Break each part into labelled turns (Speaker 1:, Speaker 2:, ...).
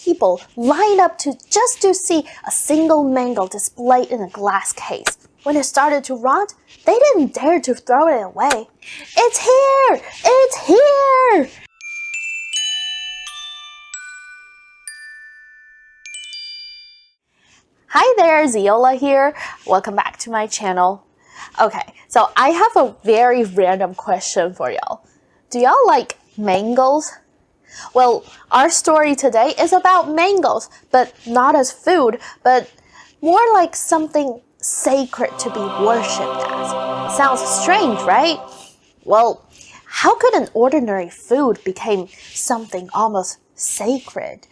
Speaker 1: people lined up just to see a single mango displayed in a glass case. When it started to rot, they didn't dare to throw it away. It's here! It's here! Hi there, Ziola here. Welcome back to my channel. Okay, so I have a very random question for y'all. Do y'all like mangoes? Well, our story today is about mangoes, but not as food, but more like something sacred to be worshipped as. Sounds strange, right? Well, how could an ordinary food become something almost sacred?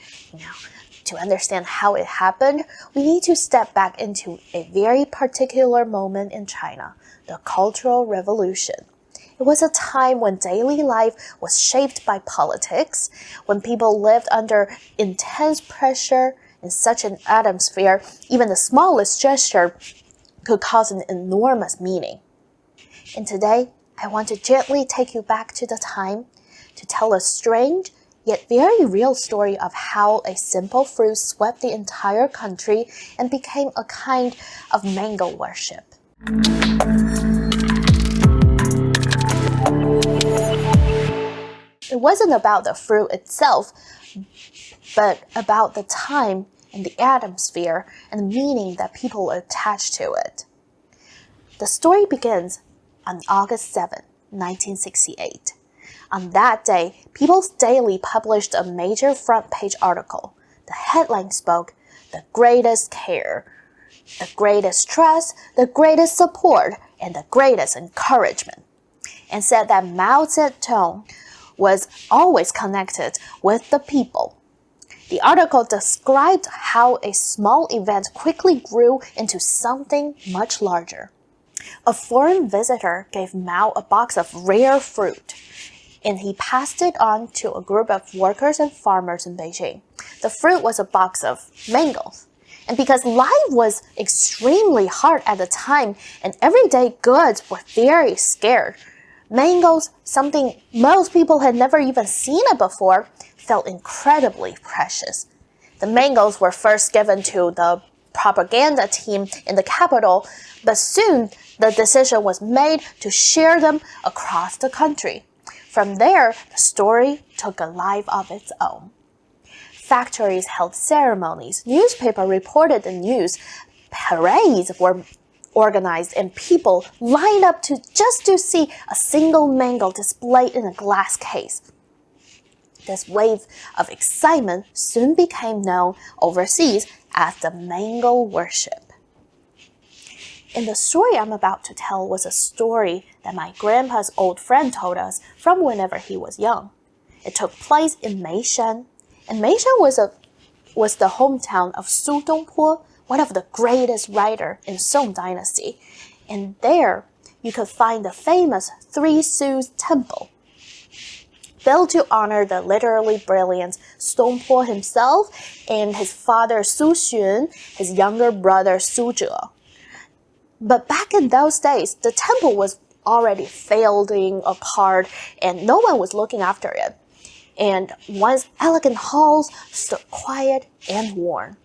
Speaker 1: To understand how it happened, we need to step back into a very particular moment in China, the Cultural Revolution. It was a time when daily life was shaped by politics, when people lived under intense pressure in such an atmosphere, even the smallest gesture could cause an enormous meaning. And today, I want to gently take you back to the time to tell a strange yet very real story of how a simple fruit swept the entire country and became a kind of mango worship. It wasn't about the fruit itself, but about the time and the atmosphere and the meaning that people attached to it. The story begins on August 7, 1968. On that day, People's Daily published a major front-page article. The headline spoke, "The greatest care, the greatest trust, the greatest support, and the greatest encouragement," and said that Mao Zedong was always connected with the people. The article described how a small event quickly grew into something much larger. A foreign visitor gave Mao a box of rare fruit, and he passed it on to a group of workers and farmers in Beijing. The fruit was a box of mangoes. And because life was extremely hard at the time and everyday goods were very scarce, mangoes, something most people had never even seen it before, felt incredibly precious. The mangoes were first given to the propaganda team in the capital, but soon the decision was made to share them across the country. From there, the story took a life of its own. Factories held ceremonies, newspapers reported the news, parades were organized, and people lined up just to see a single mango displayed in a glass case. This wave of excitement soon became known overseas as the mango worship. And the story I'm about to tell was a story that my grandpa's old friend told us from whenever he was young. It took place in Meishan, and Meishan was the hometown of Su Dongpo, one of the greatest writers in Song Dynasty. And there, you could find the famous Three Sus Temple. Built to honor the literally brilliant Su Dongpo himself and his father Su Xun, his younger brother Su Zhe. But back in those days, the temple was already failing apart and no one was looking after it. And once elegant halls stood quiet and worn.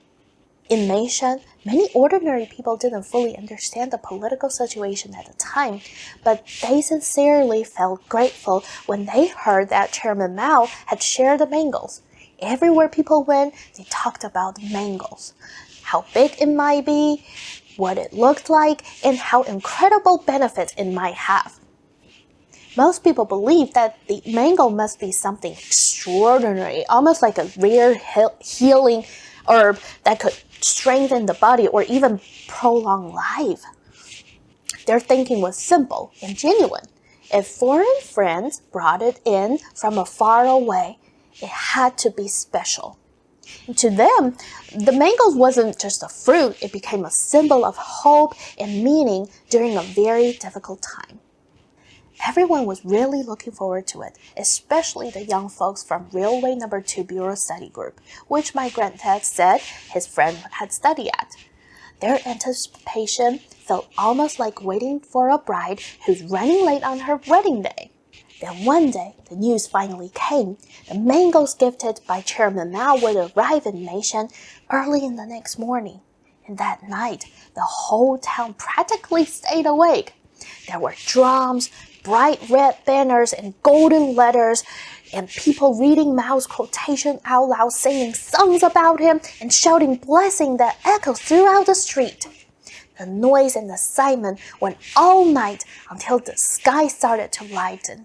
Speaker 1: In Meishan, many ordinary people didn't fully understand the political situation at the time, but they sincerely felt grateful when they heard that Chairman Mao had shared the mangoes. Everywhere people went, they talked about the mangoes, how big it might be, what it looked like, and how incredible benefits it might have. Most people believe that the mango must be something extraordinary, almost like a rare healing herb that could strengthen the body or even prolong life. Their thinking was simple and genuine. If foreign friends brought it in from far away, it had to be special. And to them, the mangoes wasn't just a fruit, it became a symbol of hope and meaning during a very difficult time. Everyone was really looking forward to it, especially the young folks from Railway No. 2 Bureau Study Group, which my granddad said his friend had studied at. Their anticipation felt almost like waiting for a bride who's running late on her wedding day. Then one day, the news finally came. The mangoes gifted by Chairman Mao would arrive in Meishan early in the next morning. And that night, the whole town practically stayed awake. There were drums, bright red banners, and golden letters, and people reading Mao's quotation out loud, singing songs about him, and shouting blessings that echoed throughout the street. The noise and excitement went all night until the sky started to lighten.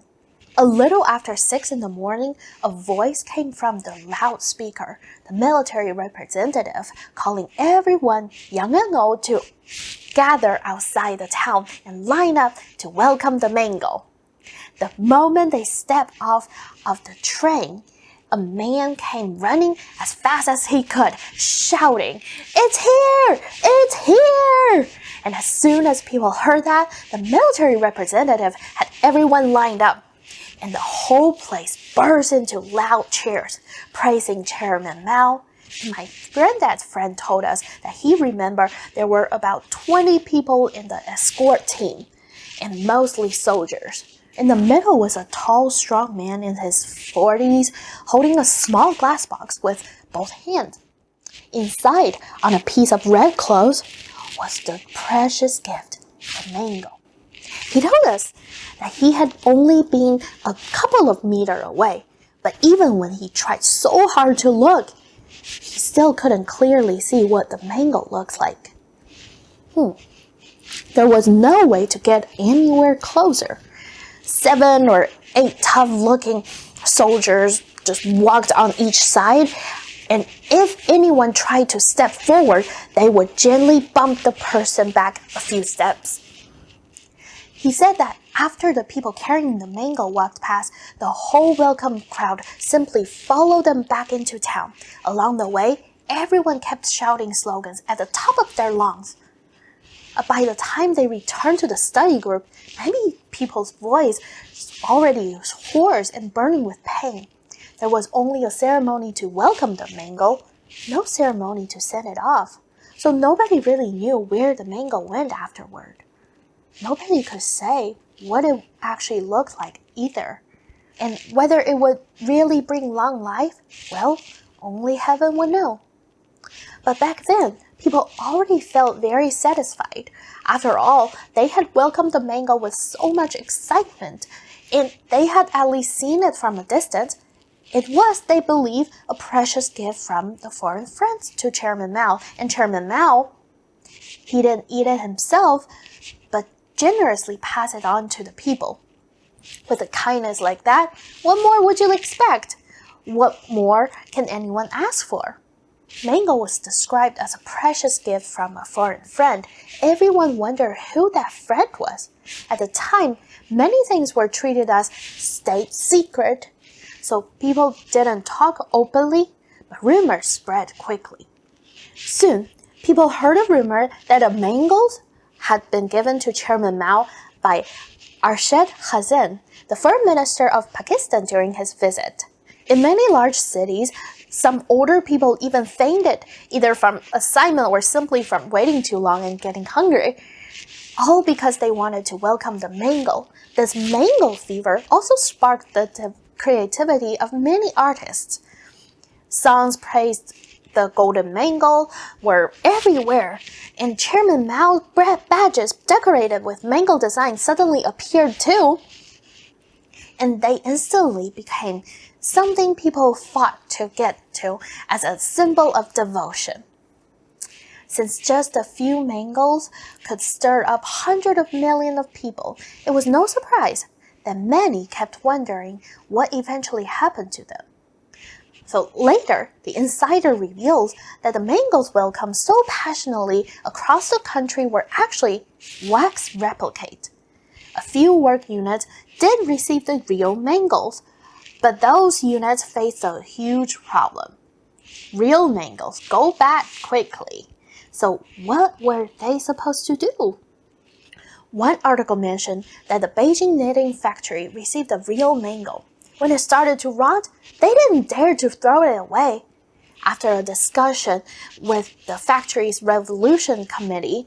Speaker 1: A little after 6 in the morning, a voice came from the loudspeaker, the military representative, calling everyone, young and old, to gather outside the town and line up to welcome the mango. The moment they stepped off of the train, a man came running as fast as he could, shouting, "It's here! It's here!" And as soon as people heard that, the military representative had everyone lined up, and the whole place burst into loud cheers, praising Chairman Mao. My granddad's friend told us that he remembered there were about 20 people in the escort team, and mostly soldiers. In the middle was a tall, strong man in his 40s, holding a small glass box with both hands. Inside, on a piece of red cloth, was the precious gift, the mango. He told us that he had only been a couple of meters away, but even when he tried so hard to look, he still couldn't clearly see what the mango looks like. There was no way to get anywhere closer. 7 or 8 tough-looking soldiers just walked on each side, and if anyone tried to step forward, they would gently bump the person back a few steps. He said that after the people carrying the mango walked past, the whole welcome crowd simply followed them back into town. Along the way, everyone kept shouting slogans at the top of their lungs. By the time they returned to the study group, many people's voice already was hoarse and burning with pain. There was only a ceremony to welcome the mango, no ceremony to send it off. So nobody really knew where the mango went afterward. Nobody could say what it actually looked like either. And whether it would really bring long life, well, only heaven would know. But back then, people already felt very satisfied. After all, they had welcomed the mango with so much excitement, and they had at least seen it from a distance. It was, they believe, a precious gift from the foreign friends to Chairman Mao. And Chairman Mao, he didn't eat it himself, but generously passed it on to the people. With a kindness like that, what more would you expect? What more can anyone ask for? Mango was described as a precious gift from a foreign friend. Everyone wondered who that friend was. At the time, many things were treated as state secret, so people didn't talk openly, but rumors spread quickly. Soon, people heard a rumor that the mangoes had been given to Chairman Mao by Arshad Khan, the foreign minister of Pakistan, during his visit. In many large cities, some older people even fainted, either from excitement or simply from waiting too long and getting hungry, all because they wanted to welcome the mango. This mango fever also sparked the creativity of many artists. Songs praised the golden mango were everywhere, and Chairman Mao's badges decorated with mango designs suddenly appeared too. And they instantly became something people fought to get to as a symbol of devotion. Since just a few mangoes could stir up hundreds of millions of people, it was no surprise that many kept wondering what eventually happened to them. So later, the insider reveals that the mangoes welcomed so passionately across the country were actually wax replicate. A few work units did receive the real mangoes, but those units faced a huge problem. Real mangoes go bad quickly. So what were they supposed to do? One article mentioned that the Beijing knitting factory received a real mango. When it started to rot, they didn't dare to throw it away. After a discussion with the factory's revolution committee,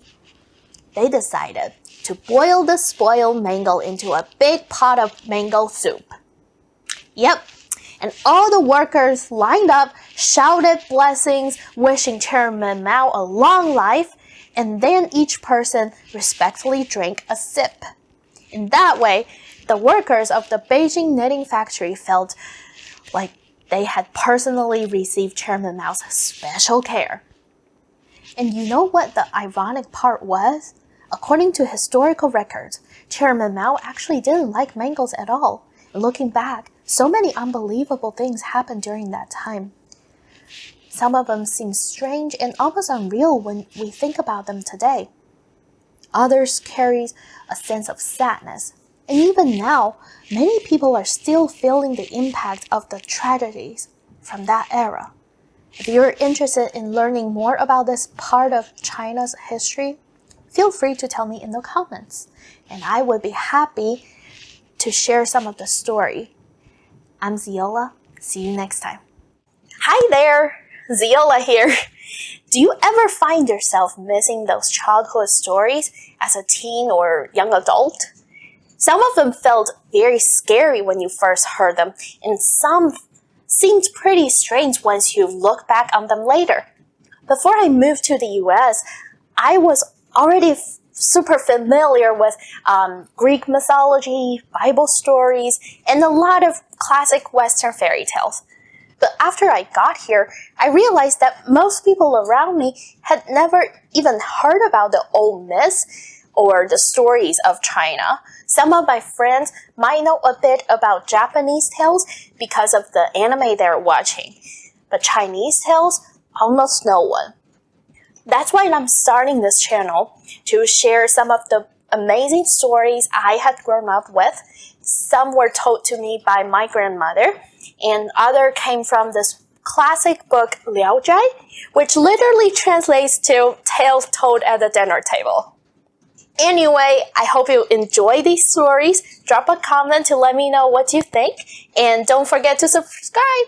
Speaker 1: they decided to boil the spoiled mango into a big pot of mango soup. Yep, and all the workers lined up, shouted blessings, wishing Chairman Mao a long life, and then each person respectfully drank a sip. In that way, the workers of the Beijing knitting factory felt like they had personally received Chairman Mao's special care. And you know what the ironic part was? According to historical records, Chairman Mao actually didn't like mangoes at all. And looking back, so many unbelievable things happened during that time. Some of them seem strange and almost unreal when we think about them today. Others carry a sense of sadness. And even now, many people are still feeling the impact of the tragedies from that era. If you're interested in learning more about this part of China's history, feel free to tell me in the comments, and I would be happy to share some of the story. I'm Ziola. See you next time. Hi there, Ziola here. Do you ever find yourself missing those childhood stories as a teen or young adult? Some of them felt very scary when you first heard them, and some seemed pretty strange once you look back on them later. Before I moved to the US, I was already super familiar with Greek mythology, Bible stories, and a lot of classic Western fairy tales. But after I got here, I realized that most people around me had never even heard about the old myths or the stories of China. Some of my friends might know a bit about Japanese tales because of the anime they're watching, but Chinese tales, almost no one. That's why I'm starting this channel, to share some of the amazing stories I had grown up with. Some were told to me by my grandmother, and others came from this classic book, Liao Zhai, which literally translates to tales told at the dinner table. Anyway, I hope you enjoy these stories. Drop a comment to let me know what you think, and don't forget to subscribe.